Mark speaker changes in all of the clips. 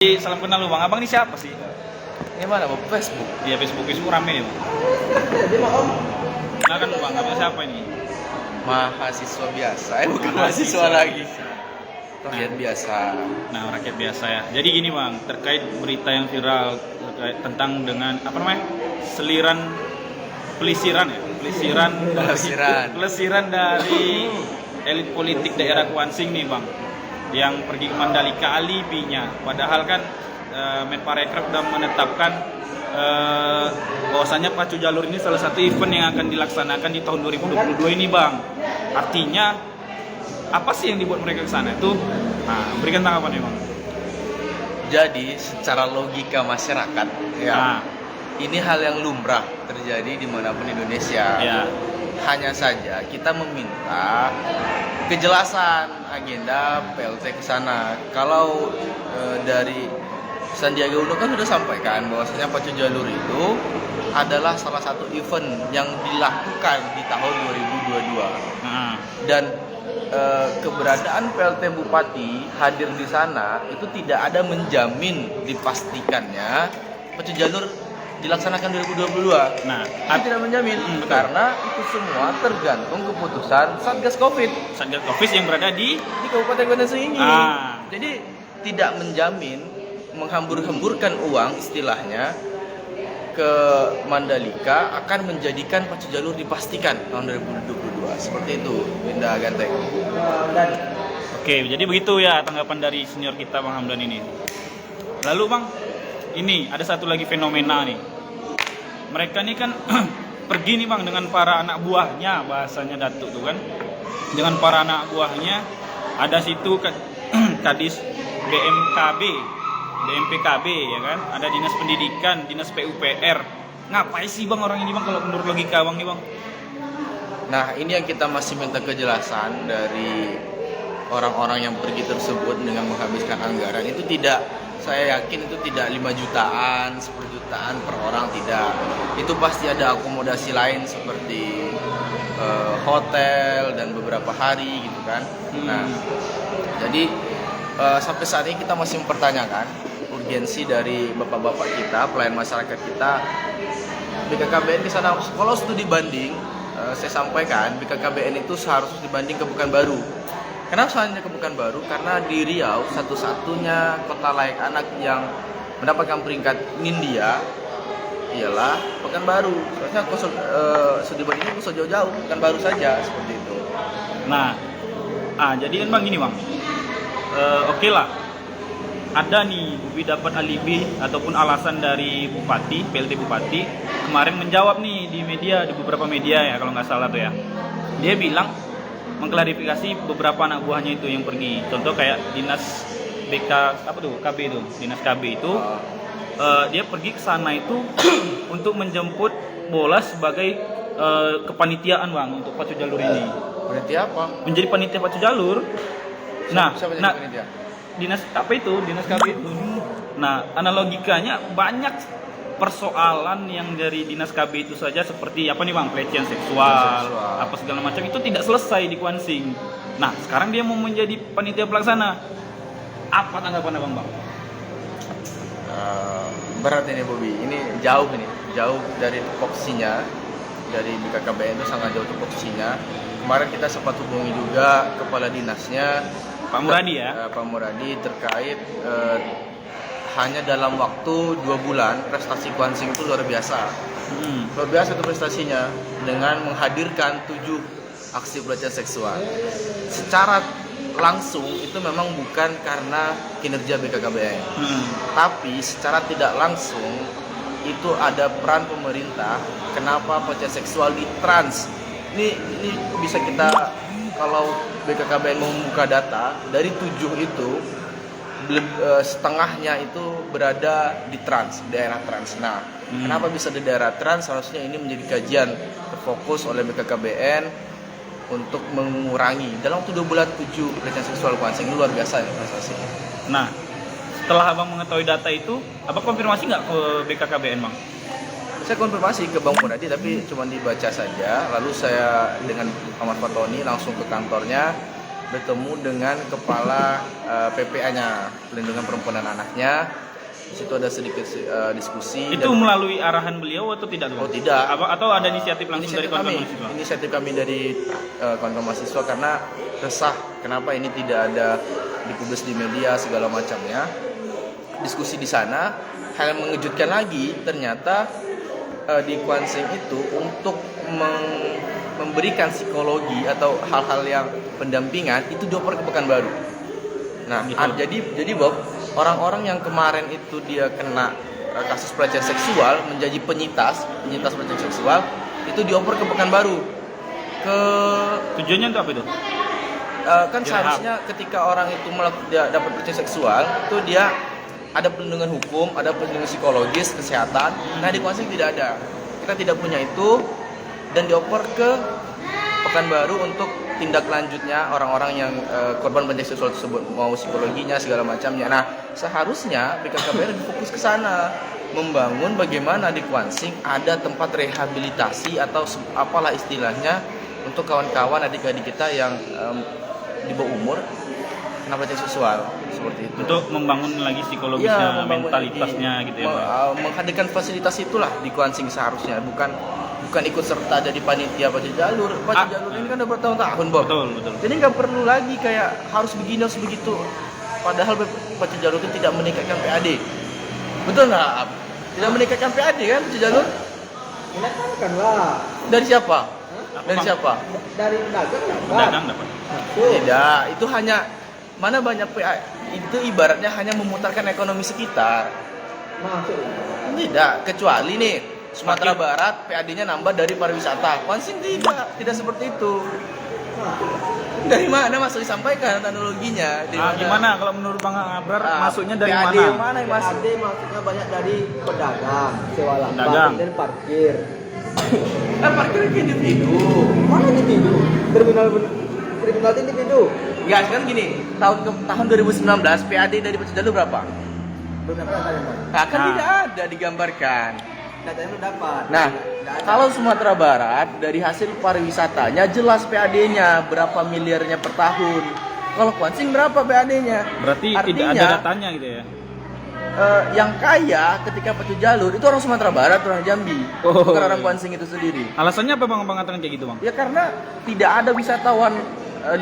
Speaker 1: Salam kenal lu bang, abang ini siapa sih?
Speaker 2: Ini mana Bang? Facebook?
Speaker 1: Iya Facebook rame nih bang. Nah kan bang, abang siapa ini?
Speaker 2: Mahasiswa biasa, bukan
Speaker 1: Mahasiswa.
Speaker 2: mahasiswa lagi. Rakyat biasa.
Speaker 1: Nah rakyat biasa ya. Jadi gini bang, terkait berita yang viral terkait tentang dengan apa namanya pelisiran pelesiran dari elit politik daerah Kuansing nih bang, yang pergi ke Mandalika alibinya. Padahal kan Menparekraf sudah menetapkan bahwasanya pacu jalur ini salah satu event yang akan dilaksanakan di tahun 2022 ini bang. Artinya apa sih yang dibuat mereka ke sana itu? Nah, berikan tanggapan ya bang.
Speaker 2: Jadi secara logika masyarakat,
Speaker 1: Nah,
Speaker 2: ini hal yang lumrah terjadi dimanapun di Indonesia.
Speaker 1: ya.
Speaker 2: Hanya saja kita meminta kejelasan agenda PLT ke sana. Kalau dari Sandiaga Uno kan sudah sampaikan bahwasanya pacu jalur itu adalah salah satu event yang dilakukan di tahun 2022.
Speaker 1: Nah,
Speaker 2: Dan keberadaan PLT Bupati hadir di sana itu tidak ada menjamin dipastikannya pacu jalur dilaksanakan 2022.
Speaker 1: nah,
Speaker 2: Itu tidak menjamin
Speaker 1: betul.
Speaker 2: karena itu semua tergantung keputusan Satgas Covid
Speaker 1: Satgas Covid yang berada di
Speaker 2: Kabupaten Kuansing ini.
Speaker 1: Ah.
Speaker 2: Jadi tidak menjamin menghambur-hamburkan uang istilahnya ke Mandalika akan menjadikan pacu jalur dipastikan tahun 2022. Seperti itu, Linda Ganteng.
Speaker 1: Oke, jadi begitu ya tanggapan dari senior kita Bang Hamdan ini. Lalu Bang, ini ada satu lagi fenomena nih. Mereka nih kan pergi nih Bang dengan para anak buahnya, bahasanya Datuk tuh kan. Dengan para anak buahnya, ada situ Kadis BMPKB ya kan, ada Dinas Pendidikan, Dinas PUPR. Ngapain sih Bang orang ini Bang kalau menurut logika Bang nih Bang?
Speaker 2: Nah, ini yang kita masih minta kejelasan dari orang-orang yang pergi tersebut dengan menghabiskan anggaran itu tidak, saya yakin itu tidak 5 jutaan, 10 jutaan per orang, tidak. Itu pasti ada akomodasi lain seperti hotel dan beberapa hari gitu kan. Nah, jadi sampai saat ini kita masih mempertanyakan urgensi dari bapak-bapak kita, pelayan masyarakat kita, BKKBN di sana. Kalau studi banding, saya sampaikan BKKBN itu seharusnya dibanding ke Pekanbaru. Kenapa hanya ke Pekanbaru? Karena di Riau satu-satunya kota layak anak yang mendapatkan peringkat Nindia ialah Pekanbaru. Seharusnya studi bandingnya usah jauh-jauh, Pekanbaru saja seperti itu.
Speaker 1: Nah, jadi kan Bang gini Bang. Oke lah, ada nih Bubi dapat alibi ataupun alasan dari Bupati, PLT Bupati kemarin menjawab nih di media, di beberapa media ya kalau nggak salah tuh ya. Dia bilang mengklarifikasi beberapa anak buahnya itu yang pergi. Contoh kayak dinas BK apa tuh KB itu, dinas KB itu dia pergi ke sana itu untuk menjemput bola sebagai kepanitiaan Bang untuk pacu jalur ini.
Speaker 2: Panitia apa?
Speaker 1: Menjadi panitia pacu jalur. Nah,
Speaker 2: Siapa jadi panitia?
Speaker 1: dinas apa itu? Dinas KB itu. Nah, analogikanya banyak persoalan yang dari dinas KB itu saja seperti apa nih Bang, pelecehan seksual, apa segala macam itu tidak selesai di Kuansing. Nah, sekarang dia mau menjadi panitia pelaksana. Apa tanggapan Abang Bang?
Speaker 2: Berat ini Bobi, ini jauh dari tupoksinya, dari BKKBN itu sangat jauh tupoksinya. Kemarin kita sempat hubungi juga kepala dinasnya,
Speaker 1: Pak Muradi ya?
Speaker 2: Pak Muradi terkait hanya dalam waktu 2 bulan prestasi Kuansing itu luar biasa. Luar biasa itu prestasinya dengan menghadirkan 7 aksi pelecehan seksual. Secara langsung itu memang bukan karena kinerja BKKBN, tapi secara tidak langsung itu ada peran pemerintah. Kenapa pelecehan seksual ditrans? Ini bisa kita, kalau BKKBN mau membuka data dari 7 itu setengahnya itu berada di daerah trans. Nah, kenapa bisa di daerah trans? Harusnya ini menjadi kajian terfokus oleh BKKBN untuk mengurangi dalam waktu 2 bulan 7 pelecehan seksual Kuansing. Ini luar biasa ya prestasinya.
Speaker 1: Nah, setelah Abang mengetahui data itu, Abang konfirmasi nggak ke BKKBN Bang?
Speaker 2: Saya konfirmasi ke Bang Muradi tapi cuma dibaca saja. Lalu saya dengan Ahmad Fatoni langsung ke kantornya bertemu dengan kepala PPA-nya, Pelindungan Perempuan dan Anaknya. Di situ ada sedikit diskusi.
Speaker 1: Itu melalui arahan beliau atau tidak?
Speaker 2: Oh tidak.
Speaker 1: Atau ada inisiatif langsung dari kawan-kawan mahasiswa?
Speaker 2: Inisiatif kami dari kawan-kawan mahasiswa karena resah kenapa ini tidak ada dipublis di media segala macamnya. Diskusi di sana. Hal yang mengejutkan lagi ternyata di Kwansing itu untuk memberikan psikologi atau hal-hal yang pendampingan itu dioper ke Pekanbaru. Nah,
Speaker 1: gitu.
Speaker 2: jadi Bob, orang-orang yang kemarin itu dia kena kasus pelecehan seksual menjadi penyintas pelecehan seksual itu dioper ke Pekanbaru.
Speaker 1: Tujuannya untuk apa itu?
Speaker 2: Kan seharusnya ketika orang itu dia dapat pelecehan seksual itu dia ada perlindungan hukum, ada perlindungan psikologis, kesehatan. Nah di Kwansing tidak ada. Kita tidak punya itu dan dioper ke Pekanbaru untuk tindak lanjutnya orang-orang yang korban pelecehan seksual tersebut, mau psikologinya segala macamnya. Nah seharusnya BKKBN lebih fokus ke sana, membangun bagaimana di Kwansing ada tempat rehabilitasi atau apalah istilahnya untuk kawan-kawan adik-adik kita yang di bawah umur kena pelecehan seksual seperti itu.
Speaker 1: Untuk membangun lagi psikologisnya, mentalitasnya gitu ya, Pak.
Speaker 2: Menghadirkan fasilitas itulah di Kwansing seharusnya, bukan ikut serta jadi panitia Pacu Jalur. Pacu Jalur ini kan udah bertahun-tahun, Bob.
Speaker 1: Betul.
Speaker 2: Jadi nggak perlu lagi kayak harus begini harus begitu. Padahal Pacu Jalur itu tidak meningkatkan PAD. Betul nggak? Tidak meningkatkan PAD kan Pacu Jalur?
Speaker 3: Meningkatkan lah.
Speaker 2: Dari siapa? Dari
Speaker 1: Bang?
Speaker 2: siapa?
Speaker 3: Dari pedagang
Speaker 1: Pedagang dapat.
Speaker 2: Tidak, itu hanya mana banyak PA itu ibaratnya hanya memutarkan ekonomi sekitar.
Speaker 3: Masuk.
Speaker 2: Tidak, kecuali nih Sumatera Barat PAD-nya nambah dari pariwisata. Kwansing tidak seperti itu. Dari mana masuk disampaikan analoginya?
Speaker 1: Gimana kalau menurut Bang Abrar masuknya dari
Speaker 2: PAD
Speaker 1: mana?
Speaker 2: mana yang masuk?
Speaker 3: PAD maksudnya banyak dari pedagang, sewa
Speaker 1: Pedagang.
Speaker 3: lapak, dan parkir.
Speaker 2: Parkir ke individu.
Speaker 3: Mana individu? Kriminal itu individu.
Speaker 2: Ya, sekarang gini, tahun 2019 PAD dari Pacu Jalur berapa?
Speaker 3: Belum dapat datanya.
Speaker 2: Nah, kan tidak ada digambarkan.
Speaker 3: Datanya belum dapat.
Speaker 2: Nah,
Speaker 3: Nggak ada.
Speaker 2: kalau Sumatera Barat dari hasil pariwisatanya jelas PAD-nya berapa miliarnya per tahun. Kalau Kwansing berapa PAD-nya?
Speaker 1: Berarti tidak ada datanya gitu ya.
Speaker 2: Yang kaya ketika Pacu Jalur itu orang Sumatera Barat, orang Jambi,
Speaker 1: Oh,
Speaker 2: bukan orang
Speaker 1: iya.
Speaker 2: Kwansing itu sendiri.
Speaker 1: Alasannya apa Bang mengatakan kayak gitu, Bang?
Speaker 2: Ya karena tidak ada wisatawan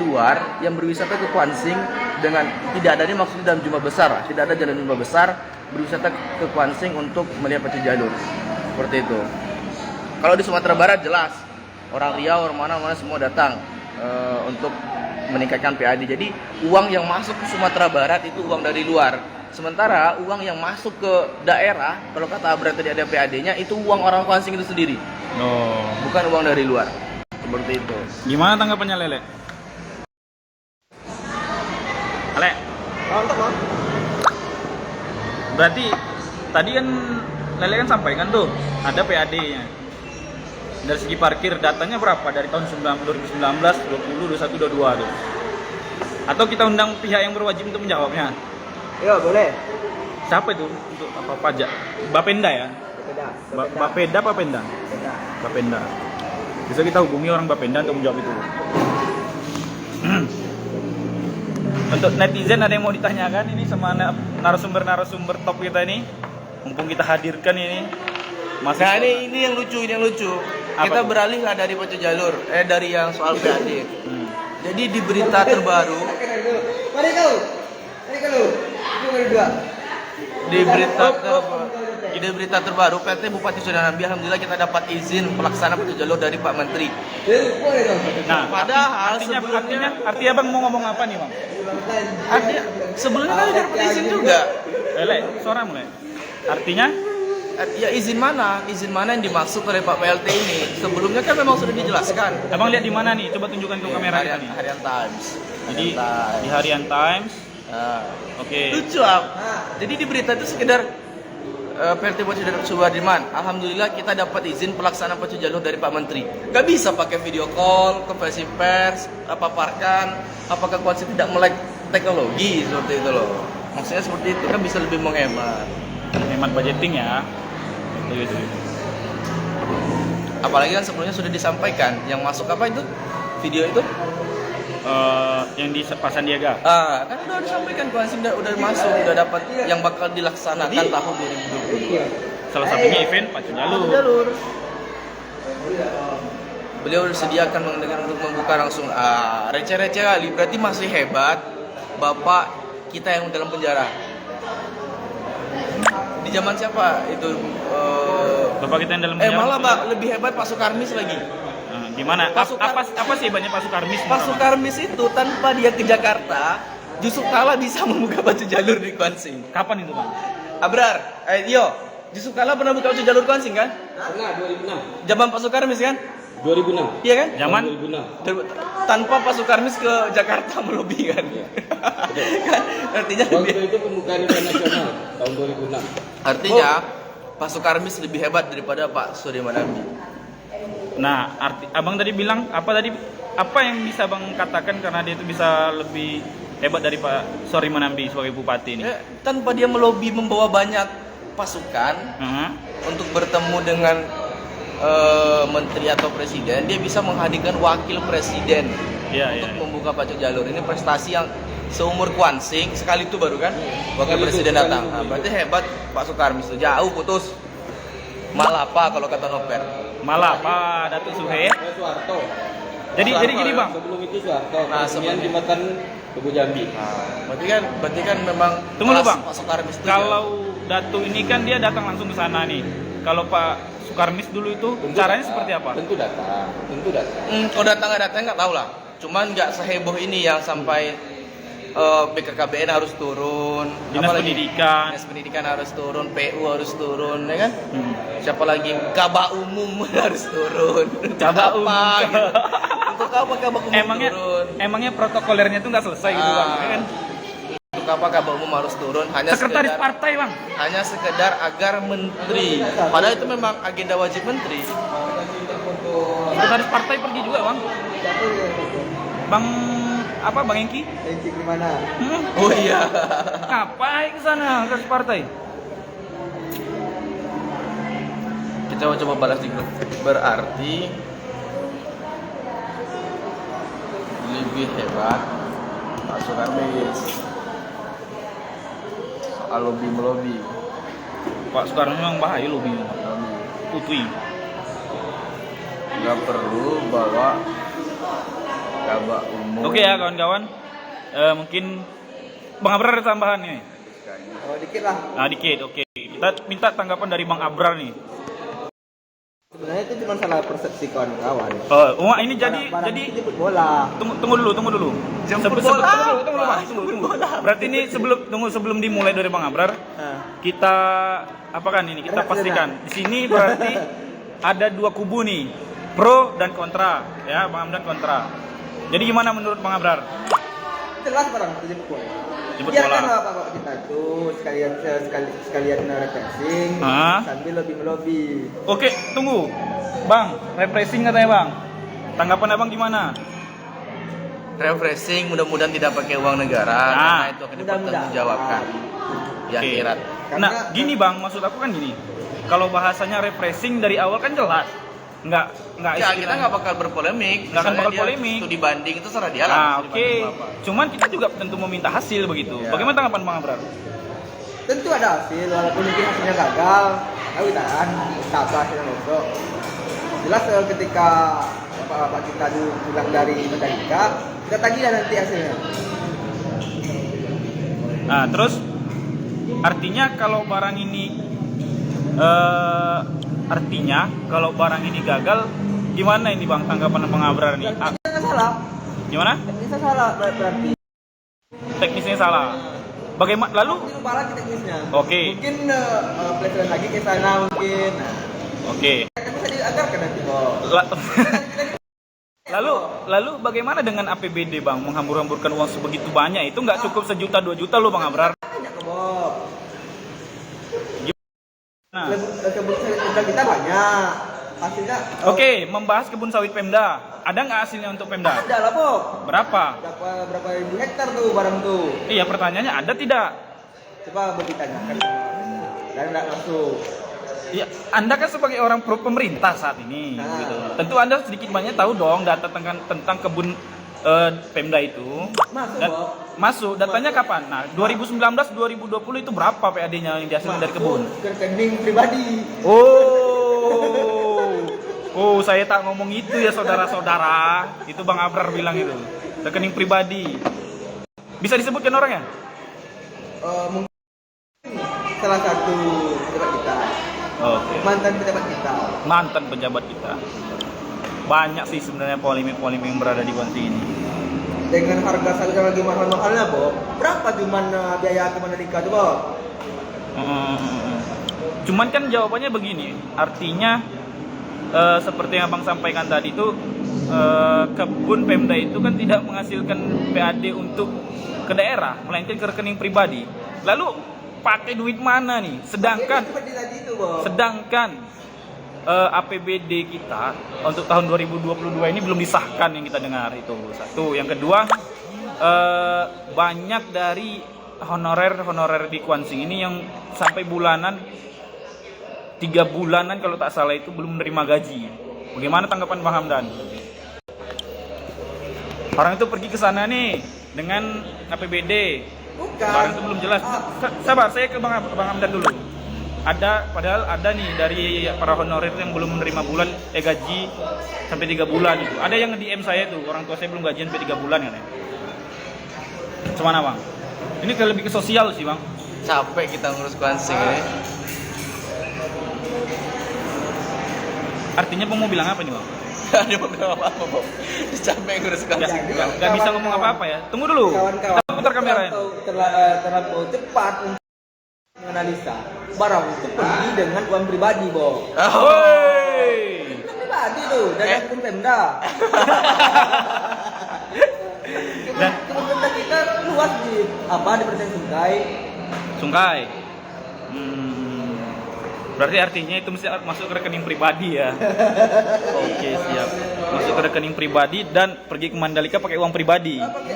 Speaker 2: luar yang berwisata ke Kwansing dengan tidak adanya maksudnya dalam jumlah besar, tidak ada jalan jumlah besar berwisata ke Kwansing untuk melihat Pacu Jalur. Seperti itu. Kalau di Sumatera Barat jelas orang Riau, orang mana-mana semua datang untuk meningkatkan PAD. Jadi uang yang masuk ke Sumatera Barat itu uang dari luar. Sementara uang yang masuk ke daerah, kalau kata Abra tadi ada PAD-nya, itu uang orang Kwansing itu sendiri,
Speaker 1: Oh.
Speaker 2: bukan uang dari luar. Seperti itu.
Speaker 1: Gimana tanggapannya Lele? Lele,
Speaker 3: Mantap, Bang.
Speaker 1: berarti tadi kan Lele kan sampaikan tuh ada PAD-nya. Dari segi parkir datanya berapa dari tahun 2019, 20, 21, 22 tuh. Atau kita undang pihak yang berwajib untuk menjawabnya.
Speaker 3: Iya, boleh.
Speaker 1: Siapa itu untuk apa pajak? Bapenda ya?
Speaker 3: Beda.
Speaker 1: Bapenda.
Speaker 3: Beda.
Speaker 1: Bapenda. Bisa kita hubungi orang Bapenda untuk menjawab itu. Untuk netizen ada yang mau ditanyakan ini sama narasumber top kita ini? Mumpung kita hadirkan ini.
Speaker 2: Nah ini yang lucu,
Speaker 1: Apa
Speaker 2: kita
Speaker 1: tuh?
Speaker 2: beralih lah dari Pacu Jalur, dari yang soal PAD. Jadi di berita terbaru,
Speaker 3: Mari kau. Ini dua.
Speaker 2: di berita terbaru PT Bupati Sudanambi, alhamdulillah kita dapat izin pelaksana Pacu Jalur dari Pak Menteri.
Speaker 1: Nah,
Speaker 2: Padahal
Speaker 1: artinya Bang mau ngomong apa nih, Bang?
Speaker 2: Sebelumnya kan udah dapat izin juga.
Speaker 1: Lele, suara mulai. Artinya
Speaker 2: Ya izin mana yang dimaksud oleh Pak PLT ini? Sebelumnya kan memang sudah dijelaskan.
Speaker 1: Abang lihat di mana nih? Coba tunjukkan ke kamera kita nih.
Speaker 2: Harian Times.
Speaker 1: Jadi di Harian Times.
Speaker 2: Nah,
Speaker 1: Oke.
Speaker 2: lucu Jadi di berita itu sekedar PLT Pacu Jalur Sudirman. Alhamdulillah kita dapat izin pelaksanaan Pacu Jalur dari Pak Menteri. Gak bisa pakai video call, konferensi pers, paparkan. Apakah Kwansing tidak melek teknologi seperti itu loh? Maksudnya seperti itu kan bisa lebih menghemat.
Speaker 1: Hemat budgeting ya. Gitu.
Speaker 2: Apalagi kan sebelumnya sudah disampaikan yang masuk apa itu video itu
Speaker 1: yang di Pak Sandiaga.
Speaker 2: Kan udah disampaikan Kuansing udah masuk, udah dapat yang bakal dilaksanakan tahun 2020.
Speaker 1: Salah satunya event pacu jalur.
Speaker 2: Beliau disediakan untuk membuka langsung. Receh-receh kali, berarti masih hebat bapak kita yang dalam penjara. Di zaman siapa itu?
Speaker 1: Bapak kita yang dalam penjara.
Speaker 2: Malah Pak, lebih hebat Pak Sukarmis lagi.
Speaker 1: Gimana? Apa sih banyak Pak Sukarmis?
Speaker 2: Pak Sukarmis itu tanpa dia ke Jakarta, Yusuf Kala bisa membuka pacu jalur di Kuansing.
Speaker 1: Kapan itu, Bang?
Speaker 2: Abrar, Yusuf Kala pernah buka pacu jalur Kuansing kan?
Speaker 3: Pernah 2006.
Speaker 2: Zaman Pak Sukarmis kan?
Speaker 3: 2006.
Speaker 2: Iya kan?
Speaker 1: Zaman
Speaker 3: 2006.
Speaker 2: Tanpa Pak Sukarmis ke Jakarta melobi kan? Kan? Artinya
Speaker 3: Waktu itu pembukaan event nasional tahun 2006.
Speaker 2: Artinya Pak Sukarmis lebih hebat daripada Pak Surya Manambi.
Speaker 1: Nah, abang tadi bilang apa yang bisa abang katakan karena dia itu bisa lebih hebat dari Pak Surya Manambi sebagai bupati ini?
Speaker 2: Tanpa dia melobi membawa banyak pasukan untuk bertemu dengan menteri atau presiden, dia bisa menghadirkan wakil presiden untuk membuka pacu jalur. Ini prestasi yang seumur Kuansing sekali itu baru kan wakil presiden datang. Berarti hebat Pak Sukarmis itu, jauh putus. Malah apa kalau kata Noper?
Speaker 1: Malah Pak Datuk Suhe.
Speaker 3: Soeharto.
Speaker 1: Jadi gini Bang.
Speaker 3: Sebelum itu Soeharto.
Speaker 2: Sebelum
Speaker 3: jembatan Tugu Jambi.
Speaker 2: Berarti kan memang
Speaker 1: Tunggu dulu Bang.
Speaker 2: Pak Sukarmis itu.
Speaker 1: Kalau Datuk ini kan dia datang langsung ke sana nih. Kalau Pak Sukarmis dulu itu caranya seperti apa?
Speaker 3: Tentu datang.
Speaker 2: Kalau datang nggak tahu lah. Cuman nggak seheboh ini yang sampai BKKBN harus turun,
Speaker 1: Dinas
Speaker 2: Pendidikan harus turun, PU harus turun, ya kan? Siapa lagi? Kabak Umum harus turun.
Speaker 1: Kabak Umum.
Speaker 2: Gitu. Untuk apa Kabak Umum turun?
Speaker 1: Emangnya protokolernya tuh nggak selesai gitu Bang, ya kan?
Speaker 2: Untuk apa Kabak Umum harus turun?
Speaker 1: Sekretaris partai Bang.
Speaker 2: Hanya sekedar agar menteri. Padahal itu memang agenda wajib menteri.
Speaker 1: Sekretaris partai pergi juga Bang. Bang Engki?
Speaker 3: Engki gimana?
Speaker 2: Oh iya.
Speaker 1: Ngapain ke sana ke partai?
Speaker 2: Kita coba balas di grup. Berarti lebih hebat Pak Sukarmis soal melobi.
Speaker 1: Pak Sukarno memang bahaya lobby. Putui.
Speaker 2: Nggak perlu bawa Kabak Umum.
Speaker 1: Oke ya kawan-kawan. Mungkin Bang Abrar ada tambahan nih.
Speaker 3: Dikit lah.
Speaker 1: Dikit. Oke. Kita minta tanggapan dari Bang Abrar nih.
Speaker 3: Sebenarnya itu cuma salah persepsi kawan-kawan.
Speaker 1: Ini jadi
Speaker 3: jemput bola.
Speaker 1: Tunggu dulu.
Speaker 2: Jemput bola.
Speaker 1: Tunggu. Berarti ini sebelum dimulai dari Bang Abrar, kita kita pastikan. Di sini berarti ada dua kubu nih, pro dan kontra, ya, Bang Abrar kontra. Jadi gimana menurut Bang Abrar?
Speaker 3: Jelas barang itu jemput bola. Biarkan bapak kita itu sekalian refreshing sambil melobi.
Speaker 1: Oke, tunggu. Bang, refreshing katanya Bang. Tanggapan Abang gimana?
Speaker 2: Refreshing mudah-mudahan tidak pakai uang negara karena itu akan dipertanggungjawabkan di akhirat.
Speaker 1: Nah, gini Bang, maksud aku kan gini. Kalau bahasanya refreshing dari awal kan jelas. Enggak
Speaker 2: kita nggak bakal berpolemik.
Speaker 1: Nggak akan bakal polemik.
Speaker 2: Itu dibanding itu serah dia lah.
Speaker 1: Oke. Cuman kita juga tentu meminta hasil begitu.
Speaker 3: Ya.
Speaker 1: Bagaimana tanggapan Bang Abrar?
Speaker 3: Tentu ada hasil, walaupun mungkin hasilnya gagal. Tahu kita kan, tak hasilnya besok. Jelas ketika bapak kita pulang dari Mandalika, kita tagih lah nanti hasilnya.
Speaker 1: Nah, terus artinya kalau barang ini gagal, gimana ini Bang tanggapan Bang Abrar nih?
Speaker 3: Teknisnya salah.
Speaker 1: Gimana?
Speaker 3: Teknisnya salah berarti.
Speaker 1: Teknisnya salah. Bagaimana? Lalu?
Speaker 3: Lupa lagi teknisnya.
Speaker 1: Oke.
Speaker 3: Mungkin pelajaran lagi ke sana mungkin.
Speaker 1: Oke.
Speaker 3: Kan bisa diagarkan nanti kok.
Speaker 1: Lalu bagaimana dengan APBD Bang? Menghambur-hamburkan uang sebegitu banyak itu nggak cukup 1 juta 2 juta loh Bang Abrar.
Speaker 3: Banyak kok, Bob.
Speaker 1: Nah.
Speaker 3: Kebun sawit kita banyak. Hasilnya.
Speaker 1: Oke, membahas kebun sawit Pemda. Ada nggak hasilnya untuk Pemda?
Speaker 3: Ada lah, Bob.
Speaker 1: Berapa?
Speaker 3: Berapa ribu hektar tuh barang tuh?
Speaker 1: Iya, pertanyaannya ada tidak?
Speaker 3: Coba bertanyakan. Dan nggak langsung.
Speaker 1: Ya, Anda kan sebagai orang pro pemerintah saat ini, gitu. Tentu Anda sedikit banyak tahu dong data tentang kebun Pemda itu
Speaker 3: Masuk,
Speaker 1: dan
Speaker 3: Bob.
Speaker 1: masuk datanya kapan? Nah, 2019 2020 itu berapa PAD-nya yang dihasilkan dari kebun?
Speaker 3: Masuk ke rekening pribadi.
Speaker 1: Oh, saya tak ngomong itu ya saudara-saudara. Itu Bang Abrar bilang itu. Rekening pribadi. Bisa disebutkan orangnya?
Speaker 3: Mungkin salah satu pejabat kita,
Speaker 1: Oke.
Speaker 3: mantan pejabat kita.
Speaker 1: Mantan pejabat kita. Banyak sih sebenarnya polemik-polemik yang berada di Kuansi ini.
Speaker 3: Dengan harga sawit yang lagi mahal-mahalnya, Bob. Berapa cuman biaya ke Mandalika tuh, Bob?
Speaker 1: Cuman kan jawabannya begini, artinya seperti yang Abang sampaikan tadi itu kebun Pemda itu kan tidak menghasilkan PAD untuk ke daerah, melainkan ke rekening pribadi. Lalu pakai duit mana nih? Sedangkan APBD kita untuk tahun 2022 ini belum disahkan yang kita dengar itu. Satu, yang kedua banyak dari honorer di Kuansing ini yang sampai bulanan 3 bulanan kalau tak salah itu belum menerima gaji. Bagaimana tanggapan Bang Hamdan? Orang itu pergi ke sana nih dengan APBD.
Speaker 3: Bukan.
Speaker 1: Orang itu belum jelas. Sabar, saya ke Bang Hamdan dulu. Padahal ada nih dari para honorer yang belum menerima gaji sampai 3 bulan itu. Ada yang DM saya tuh, orang tua saya belum gajian sampai 3 bulan katanya. Gimana Bang? Ini lebih ke sosial sih Bang.
Speaker 2: Capek kita ngurus Kuansing ini.
Speaker 1: Artinya Bang mau bilang apa nih Bang?
Speaker 2: Dia mau bilang apa-apa, Bob? Capek ngurus Kuansing.
Speaker 1: Gak bisa ngomong apa-apa ya. Tunggu dulu.
Speaker 3: Kawan-kawan
Speaker 1: Kita putar kameranya.
Speaker 3: terlampau cepat untuk menganalisa. Barang itu pergi dengan uang pribadi, Bob.
Speaker 1: Woi.
Speaker 3: Uang pribadi tuh, dari akun Pemda.
Speaker 1: Dan
Speaker 3: Kebun Pemda kita luas di Persen
Speaker 1: Sungkai. Berarti artinya itu mesti masuk ke rekening pribadi ya. Oke, siap. Masuk ke rekening pribadi dan pergi ke Mandalika pakai uang pribadi.
Speaker 3: Pakai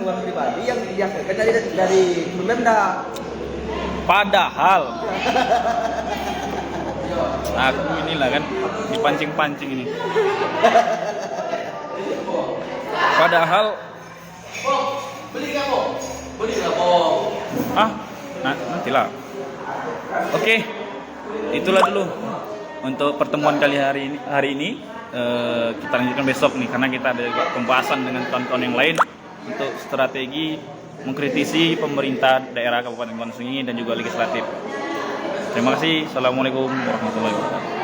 Speaker 3: uang pribadi yang dihasilkan dari Kebun Pemda.
Speaker 1: Padahal aku inilah kan dipancing-pancing ini. Padahal
Speaker 2: Beli nggak, Bob? Beli nggak, Bob?
Speaker 1: nantilah. Oke, itulah dulu untuk pertemuan hari ini. Kita lanjutkan besok nih karena kita ada juga pembahasan dengan kawan-kawan yang lain untuk strategi mengkritisi pemerintah daerah Kabupaten Kuansing dan juga legislatif. Terima kasih. Assalamualaikum warahmatullahi wabarakatuh.